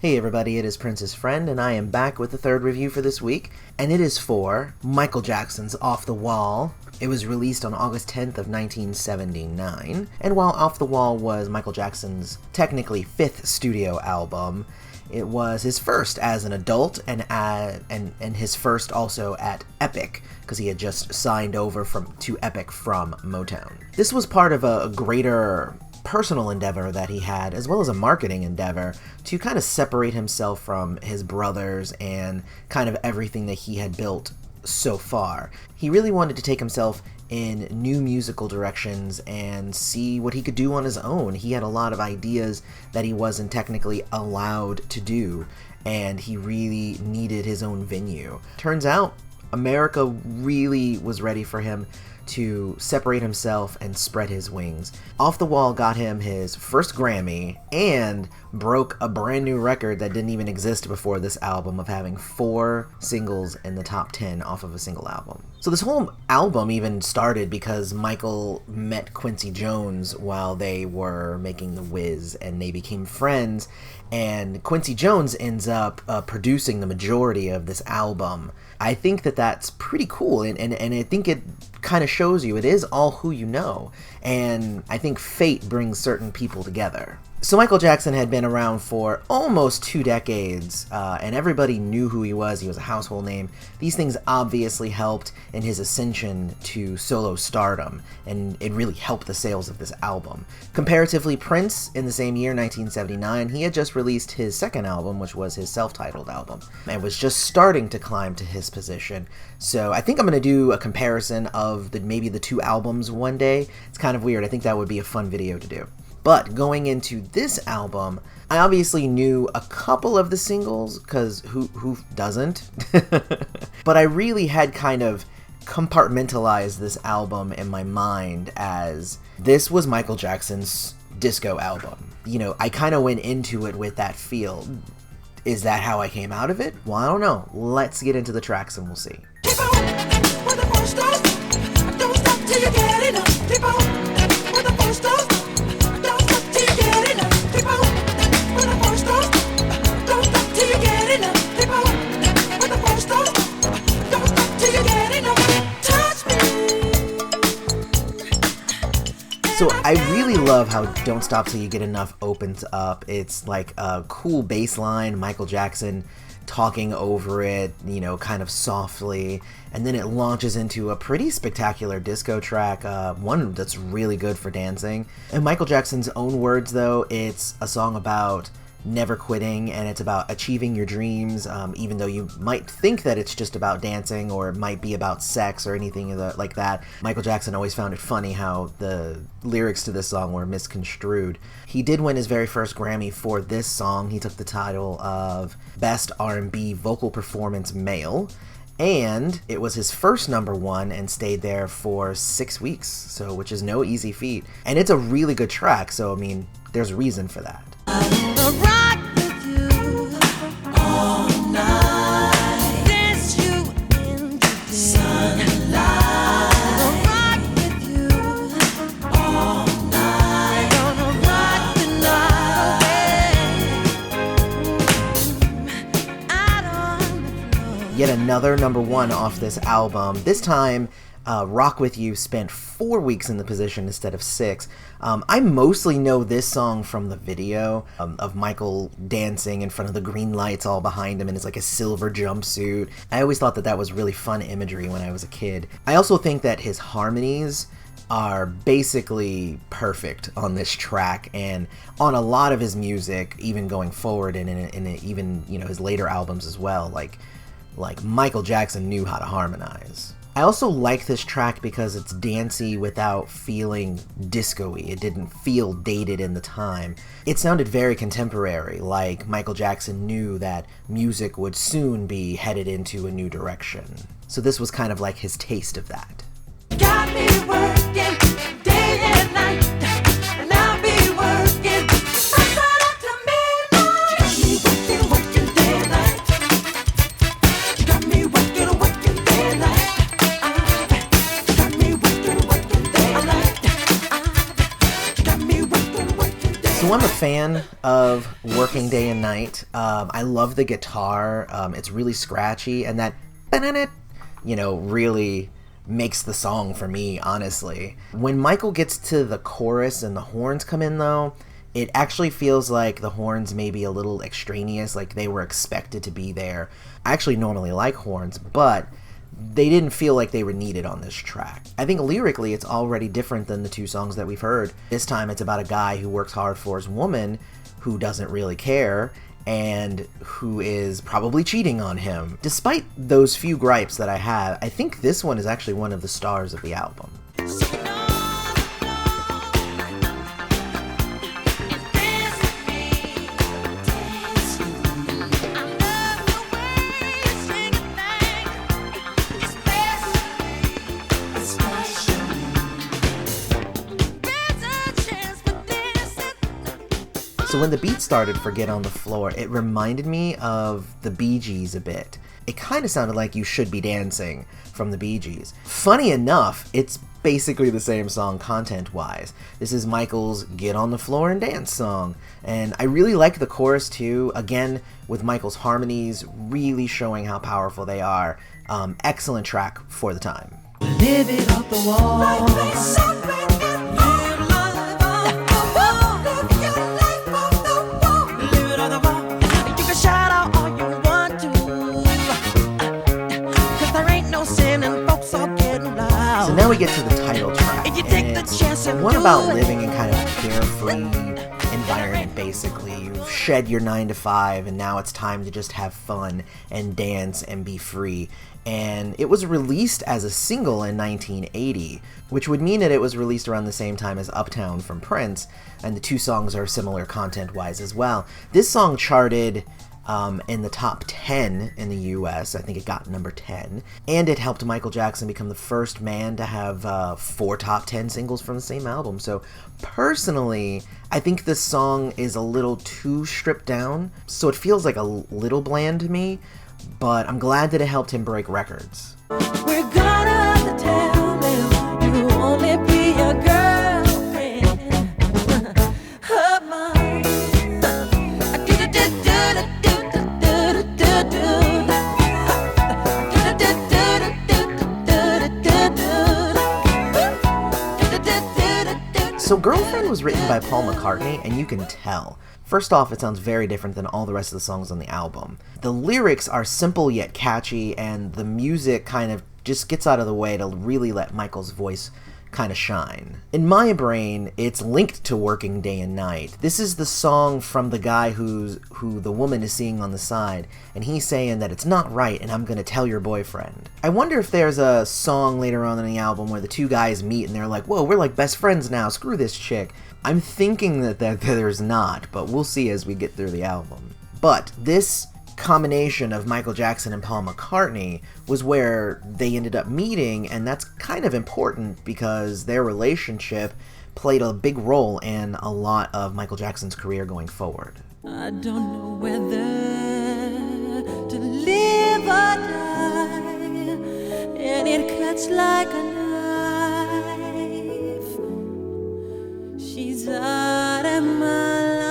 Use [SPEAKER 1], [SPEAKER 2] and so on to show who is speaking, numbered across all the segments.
[SPEAKER 1] Hey everybody, it is Prince's Friend, and I am back with the third review for this week, and it is for Michael Jackson's Off the Wall. It was released on August 10th of 1979, and while Off the Wall was Michael Jackson's technically fifth studio album, it was his first as an adult and his first also at Epic, because he had just signed over to Epic from Motown. This was part of a greater personal endeavor that he had, as well as a marketing endeavor, to kind of separate himself from his brothers and kind of everything that he had built so far. He really wanted to take himself in new musical directions and see what he could do on his own. He had a lot of ideas that he wasn't technically allowed to do, and he really needed his own venue. Turns out, America really was ready for him to separate himself and spread his wings. Off the Wall got him his first Grammy and broke a brand new record that didn't even exist before this album of having 4 singles in the top 10 off of a single album. So this whole album even started because Michael met Quincy Jones while they were making The Wiz, and they became friends, and Quincy Jones ends up producing the majority of this album. I think that that's pretty cool, and I think it kind of shows you it is all who you know, and I think fate brings certain people together. So Michael Jackson had been around for almost 2 decades, and everybody knew who he was. He was a household name. These things obviously helped in his ascension to solo stardom, and it really helped the sales of this album. Comparatively, Prince, in the same year, 1979, he had just released his second album, which was his self-titled album, and was just starting to climb to his position. So I think I'm going to do a comparison of maybe the 2 albums one day. It's kind of weird. I think that would be a fun video to do. But going into this album, I obviously knew a couple of the singles, because who doesn't? But I really had kind of compartmentalized this album in my mind as this was Michael Jackson's disco album. You know, I kind of went into it with that feel. Is that how I came out of it? Well, I don't know. Let's get into the tracks and we'll see.
[SPEAKER 2] Keep on when the phone starts. Don't stop till you get enough. Keep on when the phone starts. Don't stop till you get enough. Keep on when the phone starts. Don't stop till you get enough. Keep on when the phone starts. Don't stop till you get enough. Touch me.
[SPEAKER 1] So I really love how Don't Stop Till You Get Enough opens up. It's like a cool bass line, Michael Jackson talking over it, you know, kind of softly, and then it launches into a pretty spectacular disco track, one that's really good for dancing. In Michael Jackson's own words, though, it's a song about never quitting, and it's about achieving your dreams, even though you might think that it's just about dancing, or it might be about sex or anything like that. Michael Jackson always found it funny how the lyrics to this song were misconstrued. He did win his very first Grammy for this song. He took the title of Best R&B Vocal Performance Male, and it was his first #1 and stayed there for 6 weeks, so which is no easy feat. And it's a really good track, so I mean, there's a reason for that.
[SPEAKER 2] Rock with you all night. Dance you into sunlight. Rock with you all night. Gonna rock the night away. Out on the floor.
[SPEAKER 1] Yet another #1 off this album. This time, Rock With You spent 4 weeks in the position instead of 6. I mostly know this song from the video of Michael dancing in front of the green lights all behind him, and it's like a silver jumpsuit. I always thought that that was really fun imagery when I was a kid. I also think that his harmonies are basically perfect on this track and on a lot of his music, even going forward, and in even, you know, his later albums as well. Like Michael Jackson knew how to harmonize. I also like this track because it's dancey without feeling disco-y. It didn't feel dated in the time. It sounded very contemporary, like Michael Jackson knew that music would soon be headed into a new direction. So this was kind of like his taste of that.
[SPEAKER 2] Got me working day and night, and I'll be working right up to midnight. Got me working day and night. Got me working day and night. Got me working day and night. Got me working day.
[SPEAKER 1] So I'm a fan of Working Day and Night. I love the guitar. It's really scratchy, and that, really makes the song for me, honestly. When Michael gets to the chorus and the horns come in, though, it actually feels like the horns may be a little extraneous, like they were expected to be there. I actually normally like horns, but they didn't feel like they were needed on this track. I think lyrically it's already different than the two songs that we've heard. This time it's about a guy who works hard for his woman who doesn't really care and who is probably cheating on him. Despite those few gripes that I have, I think this one is actually one of the stars of the album. So when the beat started for Get on the Floor, it reminded me of the Bee Gees a bit. It kind of sounded like You Should Be Dancing from the Bee Gees. Funny enough, it's basically the same song content-wise. This is Michael's Get on the Floor and Dance song. And I really like the chorus too, again, with Michael's harmonies really showing how powerful they are. Excellent track for the time.
[SPEAKER 2] Live it off the wall.
[SPEAKER 1] So now we get to the title track, and it's one about living in kind of a carefree environment, basically. You've shed your 9 to 5, and now it's time to just have fun and dance and be free. And it was released as a single in 1980, which would mean that it was released around the same time as Uptown from Prince, and the two songs are similar content-wise as well. This song charted in the top 10 in the US. I think it got number 10. And it helped Michael Jackson become the first man to have 4 top 10 singles from the same album. So personally, I think this song is a little too stripped down, so it feels like a little bland to me, but I'm glad that it helped him break records.
[SPEAKER 2] We're gonna tell them you only be a girlfriend of mine.
[SPEAKER 1] So Girlfriend was written by Paul McCartney, and you can tell. First off, it sounds very different than all the rest of the songs on the album. The lyrics are simple yet catchy, and the music kind of just gets out of the way to really let Michael's voice kind of shine. In my brain, it's linked to Working Day and Night. This is the song from the guy who the woman is seeing on the side, and he's saying that it's not right and I'm gonna tell your boyfriend. I wonder if there's a song later on in the album where the two guys meet and they're like, whoa, we're like best friends now, screw this chick. I'm thinking that there's not, but we'll see as we get through the album. But this combination of Michael Jackson and Paul McCartney was where they ended up meeting, and that's kind of important because their relationship played a big role in a lot of Michael Jackson's career going forward.
[SPEAKER 2] I don't know whether to live or die, and it cuts like a knife. She's out of my life.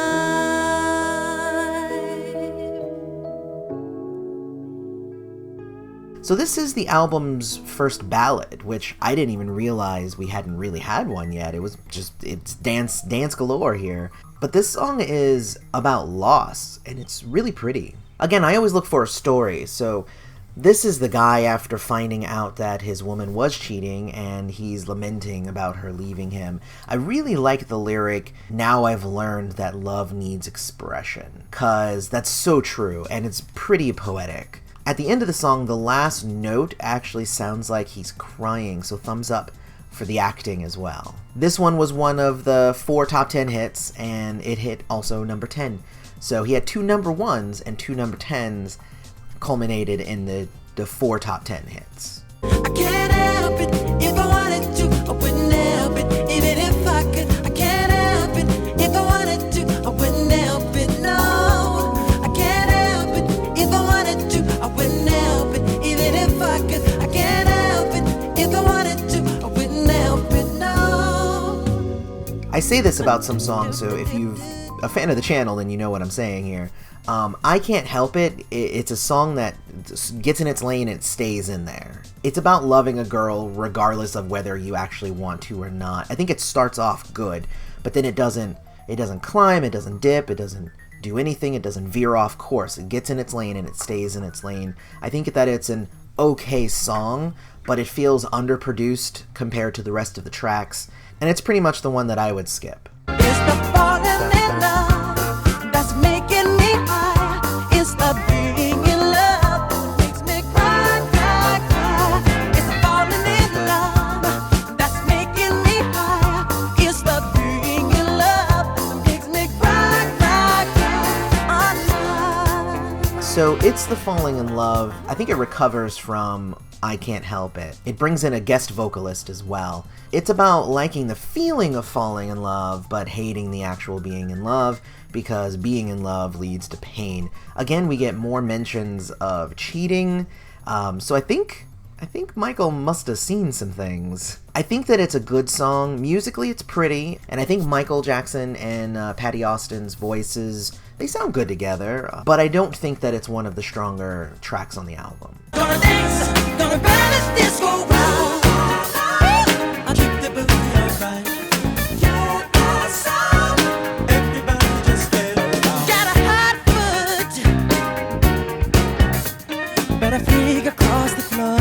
[SPEAKER 1] So this is the album's first ballad, which I didn't even realize we hadn't really had one yet. It's dance galore here. But this song is about loss, and it's really pretty. Again, I always look for a story, so this is the guy after finding out that his woman was cheating, and he's lamenting about her leaving him. I really like the lyric, "Now I've learned that love needs expression," cause that's so true, and it's pretty poetic. At the end of the song, the last note actually sounds like he's crying, so thumbs up for the acting as well. This one was one of the 4 top 10 hits, and it hit also number 10. So he had 2 number 1s and 2 number 10s culminated in the 4 top 10 hits.
[SPEAKER 2] I can't help it if I wanted to. I wouldn't help it even if I could. I can't help it if I wanted to. I wouldn't help it, no. I can't help it if I wanted to. I wouldn't help it even if I could. I can't help it if I wanted to. I wouldn't help it, no.
[SPEAKER 1] I say this about some songs, so if you've a fan of the channel, then you know what I'm saying here. I Can't Help It, it's a song that gets in its lane and it stays in there. It's about loving a girl regardless of whether you actually want to or not. I think it starts off good, but then it doesn't climb, it doesn't dip, it doesn't do anything, it doesn't veer off course. It gets in its lane and it stays in its lane. I think that it's an okay song, but it feels underproduced compared to the rest of the tracks, and it's pretty much the one that I would skip.
[SPEAKER 2] It's the falling in love that's making me high. It's the being in love that makes me cry, cry, cry. It's the falling in love that's making me high. It's the being in love that makes me cry, cry, cry.
[SPEAKER 1] So it's the falling in love. I think it recovers from I Can't Help It. It brings in a guest vocalist as well. It's about liking the feeling of falling in love, but hating the actual being in love, because being in love leads to pain. Again, we get more mentions of cheating, so I think Michael must have seen some things. I think that it's a good song. Musically, it's pretty, and I think Michael Jackson and Patty Austin's voices, they sound good together, but I don't think that it's one of the stronger tracks on the album.
[SPEAKER 2] Gonna dance, gonna balance this go round. I keep the booty alright. Yeah, awesome. Everybody just get around. Got a hot foot. Better fling across the floor.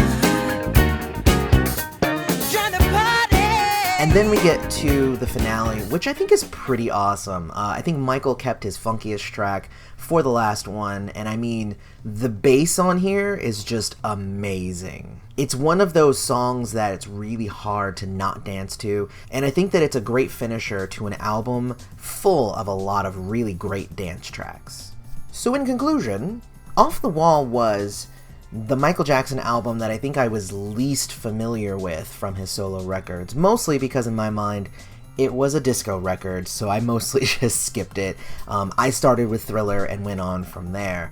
[SPEAKER 2] Join the party.
[SPEAKER 1] And then we get to the finale, which I think is pretty awesome. I think Michael kept his funkiest track for the last one, and I mean, the bass on here is just amazing. It's one of those songs that it's really hard to not dance to, and I think that it's a great finisher to an album full of a lot of really great dance tracks. So in conclusion, Off the Wall was the Michael Jackson album that I think I was least familiar with from his solo records, mostly because in my mind it was a disco record, so I mostly just skipped it. I started with Thriller and went on from there.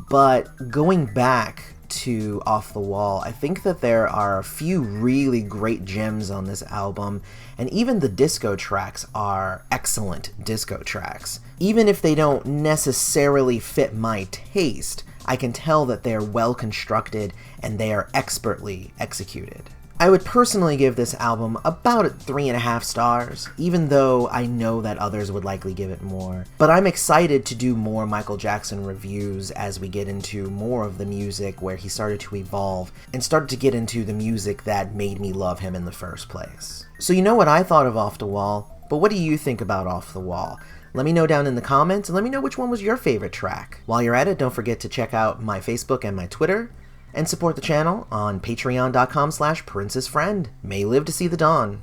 [SPEAKER 1] But going back to Off the Wall, I think that there are a few really great gems on this album, and even the disco tracks are excellent disco tracks. Even if they don't necessarily fit my taste, I can tell that they are well constructed and they are expertly executed. I would personally give this album about 3.5 stars, even though I know that others would likely give it more. But I'm excited to do more Michael Jackson reviews as we get into more of the music where he started to evolve and started to get into the music that made me love him in the first place. So you know what I thought of Off the Wall, but what do you think about Off the Wall? Let me know down in the comments, and let me know which one was your favorite track. While you're at it, don't forget to check out my Facebook and my Twitter, and support the channel on patreon.com/princessfriend. May live to see the dawn.